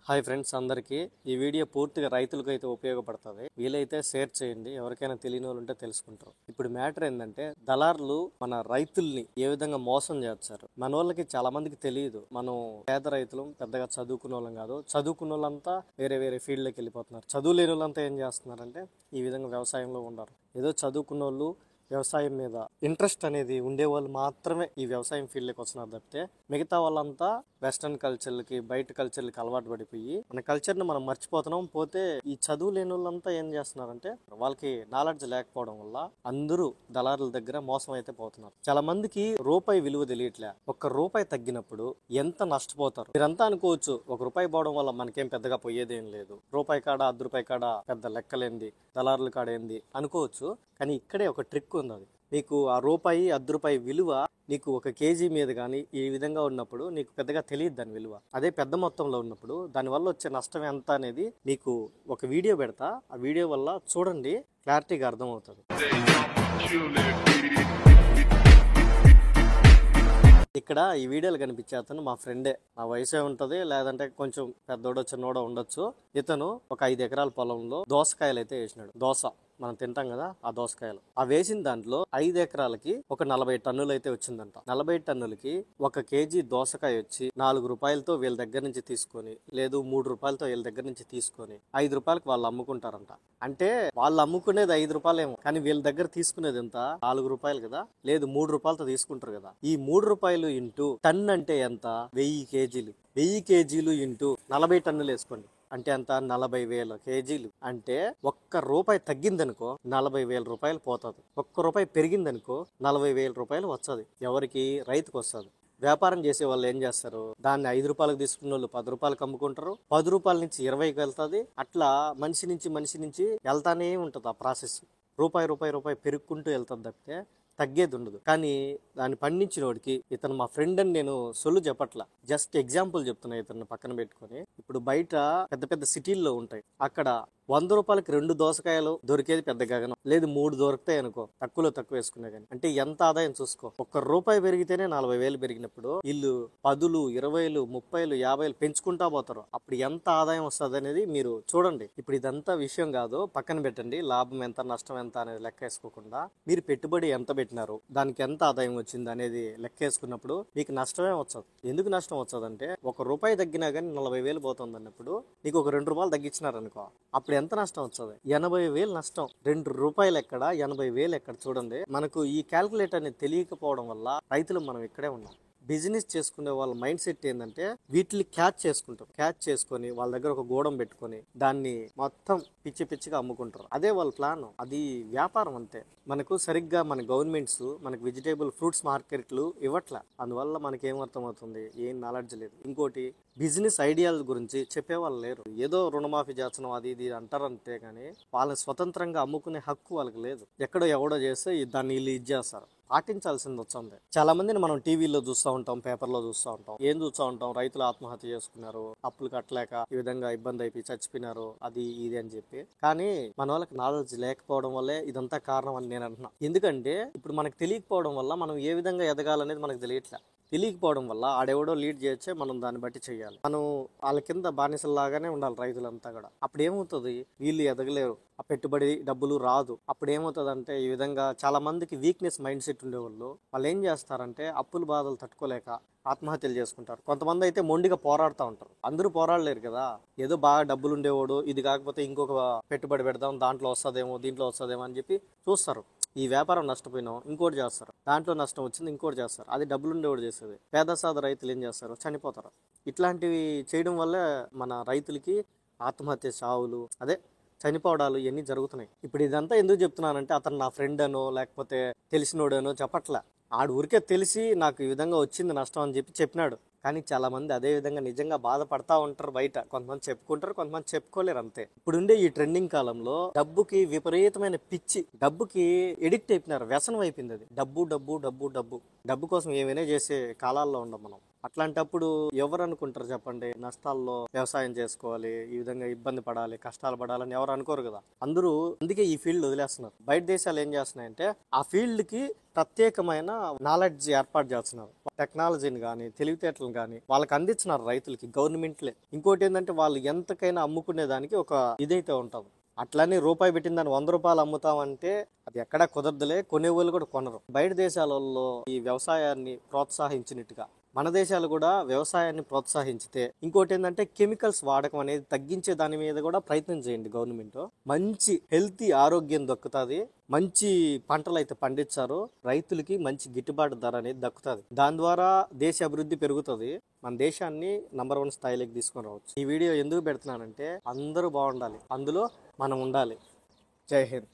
Hi friends అందరికీ ఈ video పూర్తిగా రైతులకు అయితే ఉపయోగపడుతుంది. వీలైతే షేర్ చేయండి, ఎవరికైనా తెలియని వాళ్ళు ఉంటే తెలుసుకుంటారు. ఇప్పుడు మ్యాటర్ ఏంటంటే దళారులు మన రైతుల్ని ఏ విధంగా మోసం చేస్తారు. మన వాళ్ళకి చాలా మందికి తెలియదు. మనం పేద రైతులు పెద్దగా చదువుకున్న వాళ్ళం కాదు. చదువుకున్న వాళ్ళంతా వేరే వేరే ఫీల్డ్లోకి వెళ్ళిపోతున్నారు. చదువు లేని వాళ్ళంతా ఏం చేస్తున్నారంటే ఈ విధంగా వ్యవసాయంలో ఉండరు. ఏదో చదువుకున్న వాళ్ళు వ్యవసాయం మీద ఇంట్రెస్ట్ అనేది ఉండేవాళ్ళు మాత్రమే ఈ వ్యవసాయం ఫీల్డ్కి వస్తున్నారు తప్పితే మిగతా వాళ్ళంతా వెస్ట్రన్ కల్చర్లకి బయట కల్చర్లకి అలవాటు పడిపోయి మన కల్చర్ని మనం మర్చిపోతున్నాం. పోతే ఈ చదువు లేని వాళ్ళంతా ఏం చేస్తున్నారంటే వాళ్ళకి నాలెడ్జ్ లేకపోవడం వల్ల అందరూ దళారుల దగ్గర మోసం అయితే పోతున్నారు. చాలా మందికి రూపాయి విలువ తెలియట్లే. ఒక్క రూపాయి తగ్గినప్పుడు ఎంత నష్టపోతారు. మీరంతా అనుకోవచ్చు ఒక రూపాయి పోవడం వల్ల మనకేం పెద్దగా పోయేదేం లేదు, రూపాయి కాడ ₹10 కాడ పెద్ద లెక్కలేంది, దళారుల కాడ ఏంది అనుకోవచ్చు. కానీ ఇక్కడే ఒక ట్రిక్ ఉంది. అది మీకు ఆ రూపాయి ₹10 విలువ నీకు ఒక కేజీ మీద కానీ ఈ విధంగా ఉన్నప్పుడు నీకు పెద్దగా తెలియదు దాని విలువ. అదే పెద్ద మొత్తంలో ఉన్నప్పుడు దానివల్ల వచ్చే నష్టం ఎంత అనేది మీకు ఒక వీడియో పెడతా. ఆ వీడియో వల్ల చూడండి, క్లారిటీగా అర్థమవుతుంది. ఇక్కడ ఈ వీడియోలు కనిపించే అతను మా ఫ్రెండే. నా వయసే ఉంటది, లేదంటే కొంచెం పెద్దోడో చిన్నోడో ఉండొచ్చు. ఇతను ఒక 5 ఎకరాల పొలంలో దోసకాయలు అయితే వేసినాడు. దోస మనం తింటాం కదా, ఆ దోసకాయలు ఆ వేసిన దాంట్లో 5 ఎకరాలకి ఒక 40 టన్నులు అయితే వచ్చిందంట. 40 టన్నులకి ఒక కేజీ దోసకాయ వచ్చి ₹4 వీళ్ళ దగ్గర నుంచి తీసుకొని, లేదు ₹3 వీళ్ళ దగ్గర నుంచి తీసుకొని ₹5 వాళ్ళు అమ్ముకుంటారంట. అంటే వాళ్ళు అమ్ముకునేది ₹5 ఏమో, కానీ వీళ్ళ దగ్గర తీసుకునేది ఎంత? ₹4 కదా, లేదు ₹3 తీసుకుంటారు కదా. ఈ ₹3 ఇంటూ టన్ అంటే ఎంత? 1000 కేజీలు. 1000 కేజీలు ఇంటూ 40 టన్నులు వేసుకోండి, అంటే అంత 40,000 కేజీలు. అంటే ఒక్క రూపాయి తగ్గిందనుకో ₹40,000 పోతుంది. ఒక్క రూపాయి పెరిగిందనుకో ₹40,000 వస్తుంది. ఎవరికి? రైతుకు వస్తుంది. వ్యాపారం చేసే వాళ్ళు ఏం చేస్తారు, దాన్ని ₹5 తీసుకున్న వాళ్ళు ₹10 అమ్ముకుంటారు. ₹10 నుంచి 20కి వెళ్తుంది. అట్లా మనిషి నుంచి వెళ్తానే ఉంటుంది ఆ ప్రాసెస్. రూపాయి పెరుగుకుంటూ వెళ్తుంది తప్పితే తగ్గేది ఉండదు. కానీ దాన్ని పండించినోడికి, ఇతను మా ఫ్రెండ్ అని నేను సొల్లు చెప్పట్లా, జస్ట్ ఎగ్జాంపుల్ చెప్తున్నా. ఇతను పక్కన పెట్టుకొని ఇప్పుడు బయట పెద్ద పెద్ద సిటీల్లో ఉంటాయి, అక్కడ ₹100కి 2 దోసకాయలు దొరికేది పెద్ద గగనం. లేదు 3 దొరుకుతాయి అనుకో, తక్కువ వేసుకునే కానీ. అంటే ఎంత ఆదాయం చూసుకో. ఒక్క రూపాయి పెరిగితేనే 40,000 పెరిగినప్పుడు వీళ్ళు 10, 20, 30, 50 పెంచుకుంటా పోతారు. అప్పుడు ఎంత ఆదాయం వస్తుంది అనేది మీరు చూడండి. ఇప్పుడు ఇదంతా విషయం కాదు, పక్కన పెట్టండి. లాభం ఎంత నష్టం ఎంత అనేది లెక్క వేసుకోకుండా మీరు పెట్టుబడి ఎంత పెట్టినారు, దానికి ఎంత ఆదాయం వచ్చింది అనేది లెక్క వేసుకున్నప్పుడు మీకు నష్టమే వచ్చదు. ఎందుకు నష్టం వచ్చదు అంటే ఒక రూపాయి తగ్గినా కానీ 40,000 పోతుంది అన్నప్పుడు నీకు ఒక ₹2 తగ్గించినారు అనుకో, అప్పుడు ఎంత నష్టం వస్తుంది? 80,000 నష్టం. ₹2 ఎక్కడ, 80,000 ఎక్కడ? చూడండి, మనకు ఈ క్యాల్కులేటర్ అనేది తెలియకపోవడం వల్ల రైతులు మనం ఇక్కడే ఉన్నాం. బిజినెస్ చేసుకునే వాళ్ళ మైండ్ సెట్ ఏంటంటే వీటిని క్యాచ్ చేసుకుంటాం. క్యాచ్ చేసుకొని వాళ్ళ దగ్గర ఒక గోడం పెట్టుకొని దాన్ని మొత్తం పిచ్చిగా అమ్ముకుంటారు. అదే వాళ్ళ ప్లాన్. అది వ్యాపారం అంతే. మనకు సరిగ్గా మన గవర్నమెంట్స్ మనకు వెజిటేబుల్ ఫ్రూట్స్ మార్కెట్లు ఇవ్వట్లే. అందువల్ల మనకి ఏమర్థమవుతుంది, ఏం నాలెడ్జ్ లేదు. ఇంకోటి, బిజినెస్ ఐడియాల గురించి చెప్పేవాళ్ళు లేరు. ఏదో రుణమాఫీ చేస్తున్నాం అది ఇది అంటారంతే కానీ వాళ్ళని స్వతంత్రంగా అమ్ముకునే హక్కు వాళ్ళకి లేదు. ఎక్కడో ఎవడో చేస్తే దాన్ని వీళ్ళు ఇది చేస్తారు. పాటించాల్సింది వచ్చింది. చాలా మందిని మనం టీవీలో చూస్తూ ఉంటాం, పేపర్లో చూస్తూ ఉంటాం. ఏం చూస్తూ ఉంటాం? రైతులు ఆత్మహత్య చేసుకున్నారు, అప్పులు కట్టలేక ఈ విధంగా ఇబ్బంది అయిపోయి చచ్చిపోయినారు, అది ఇది అని చెప్పి. కానీ మన వాళ్ళకి నాలెడ్జ్ లేకపోవడం వల్లే ఇదంతా కారణం అని నేను అంటున్నా. ఎందుకంటే ఇప్పుడు మనకు తెలియకపోవడం వల్ల మనం ఏ విధంగా ఎదగాలనేది మనకు తెలియట్లే. తెలియకపోవడం వల్ల ఆడెవడో లీడ్ చేయొచ్చే, మనం దాన్ని బట్టి చెయ్యాలి. మనం వాళ్ళ కింద బానిసల్లాగానే ఉండాలి రైతులంతా కూడా. అప్పుడు ఏమవుతుంది, వీళ్ళు ఎదగలేరు, ఆ పెట్టుబడి డబ్బులు రాదు. అప్పుడు ఏమవుతుంది అంటే ఈ విధంగా చాలా మందికి వీక్నెస్ మైండ్ సెట్ ఉండేవాళ్ళు వాళ్ళు ఏం చేస్తారంటే అప్పుల బాధలు తట్టుకోలేక ఆత్మహత్యలు చేసుకుంటారు. కొంతమంది అయితే మొండిగా పోరాడుతూ ఉంటారు. అందరూ పోరాడలేరు కదా. ఏదో బాగా డబ్బులు ఉండేవాడు ఇది కాకపోతే ఇంకొక పెట్టుబడి పెడదాం, దాంట్లో వస్తుందేమో దీంట్లో వస్తుందేమో అని చెప్పి చూస్తారు. ఈ వ్యాపారం నష్టపోయినాం ఇంకోటి చేస్తారు, దాంట్లో నష్టం వచ్చింది ఇంకోటి చేస్తారు. అది డబ్బులు ఉండేవాడు చేసేది. పేదసాద రైతులు ఏం చేస్తారు, చనిపోతారు. ఇట్లాంటివి చేయడం వల్ల మన రైతులకి ఆత్మహత్య చావులు, అదే చనిపోవడాలు ఇవన్నీ జరుగుతున్నాయి. ఇప్పుడు ఇదంతా ఎందుకు చెప్తున్నానంటే అతను నా ఫ్రెండ్ అనో లేకపోతే తెలిసినోడనో చెప్పట్లే. ఆడు ఊరికే తెలిసి నాకు ఈ విధంగా వచ్చింది నష్టం అని చెప్పి చెప్పినాడు. కానీ చాలా మంది అదే విధంగా నిజంగా బాధపడతా ఉంటారు బయట. కొంతమంది చెప్పుకుంటారు, కొంతమంది చెప్పుకోలేరు అంతే. ఇప్పుడుండే ఈ ట్రెండింగ్ కాలంలో డబ్బుకి విపరీతమైన పిచ్చి, డబ్బుకి ఎడిక్ట్ అయిపోయినారు, వ్యసనం అయిపోయింది అది. డబ్బు డబ్బు డబ్బు డబ్బు డబ్బు కోసం ఏమైనా చేసే కాలాల్లో ఉండం మనం. అట్లాంటప్పుడు ఎవరు అనుకుంటారు చెప్పండి, నష్టాల్లో వ్యవసాయం చేసుకోవాలి, ఈ విధంగా ఇబ్బంది పడాలి, కష్టాలు పడాలని ఎవరు అనుకోరు కదా. అందరూ అందుకే ఈ ఫీల్డ్ వదిలేస్తున్నారు. బయట దేశాలు ఏం చేస్తున్నాయంటే ఆ ఫీల్డ్ కి ప్రత్యేకమైన నాలెడ్జ్ ఏర్పాటు చేస్తున్నారు. టెక్నాలజీని కానీ తెలివితేటలను కానీ వాళ్ళకి అందించినారు రైతులకి గవర్నమెంట్లే. ఇంకోటి ఏంటంటే వాళ్ళు ఎంతకైనా అమ్ముకునే దానికి ఒక ఇదైతే ఉంటుంది. అట్లని రూపాయి పెట్టిన దాన్ని 100 రూపాయలు అమ్ముతామంటే అది ఎక్కడా కుదరదులే, కొనేవాళ్ళు కూడా కొనరు. బయట దేశాలలో ఈ వ్యవసాయాన్ని ప్రోత్సహించినట్టుగా మన దేశాలు కూడా వ్యవసాయాన్ని ప్రోత్సహించితే, ఇంకోటి ఏంటంటే కెమికల్స్ వాడకం అనేది తగ్గించే దాని మీద కూడా ప్రయత్నం చేయండి గవర్నమెంట్. మంచి హెల్తీ ఆరోగ్యం దక్కుతుంది, మంచి పంటలు అయితే పండించారు, రైతులకి మంచి గిట్టుబాటు ధర అనేది దక్కుతుంది. దాని ద్వారా దేశ అభివృద్ధి పెరుగుతుంది, మన దేశాన్ని నంబర్ 1 స్థాయిలోకి తీసుకొని రావచ్చు. ఈ వీడియో ఎందుకు పెడుతున్నానంటే అందరూ బాగుండాలి, అందులో మనం ఉండాలి. జై హింద్.